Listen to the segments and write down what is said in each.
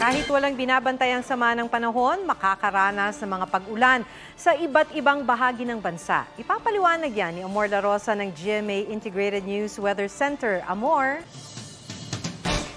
Kahit walang binabantayang sama ng panahon, makakaranas ng mga pag-ulan sa iba't ibang bahagi ng bansa. Ipapaliwanag yan ni Amor La Rosa ng GMA Integrated News Weather Center. Amor?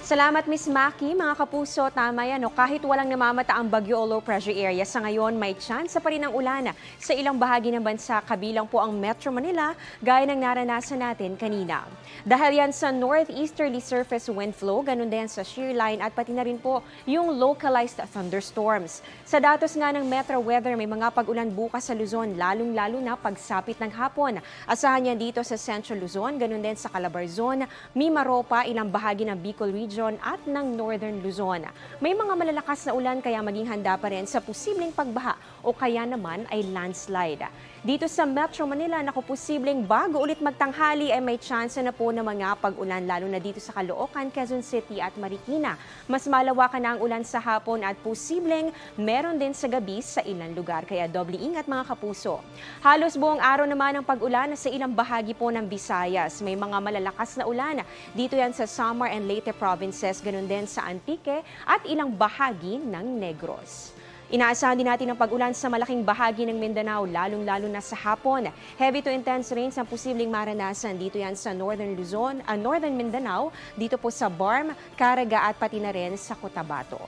Salamat, Miss Maki. Mga kapuso, tama yan. Kahit walang namamataang bagyo o low pressure area, sa ngayon may tsansa pa rin ng ulan sa ilang bahagi ng bansa, kabilang po ang Metro Manila, gaya ng naranasan natin kanina. Dahil yan sa northeasterly surface wind flow, ganun din sa shear line at pati na rin po yung localized thunderstorms. Sa datos nga ng Metro Weather, may mga pag-ulan bukas sa Luzon, lalong-lalo na pagsapit ng hapon. Asahan yan dito sa Central Luzon, ganun din sa Calabarzon, Mimaropa, ilang bahagi ng Bicol Region, at ng Northern Luzon. May mga malalakas na ulan kaya maging handa pa rin sa posibleng pagbaha o kaya naman ay landslide. Dito sa Metro Manila, posibleng bago ulit magtanghali ay may chance na po ng mga pag-ulan lalo na dito sa Caloocan, Quezon City at Marikina. Mas malawakan na ang ulan sa hapon at posibleng meron din sa gabi sa ilang lugar. Kaya doble ingat mga kapuso. Halos buong araw naman ang pag-ulan sa ilang bahagi po ng Visayas. May mga malalakas na ulan. Dito yan sa Samar and Leyte provinces, ganun din sa Antique at ilang bahagi ng Negros. Inaasahan din natin ang pag-ulan sa malaking bahagi ng Mindanao, lalong-lalo na sa hapon. Heavy to intense rains ang posibleng maranasan. Dito yan sa Northern Luzon, Northern Mindanao, dito po sa Barm, Caraga at pati na rin sa Cotabato.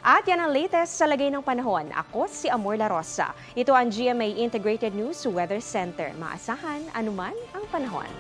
At yan ang latest sa lagay ng panahon. Ako si Amor La Rosa. Ito ang GMA Integrated News Weather Center. Maasahan anuman ang panahon.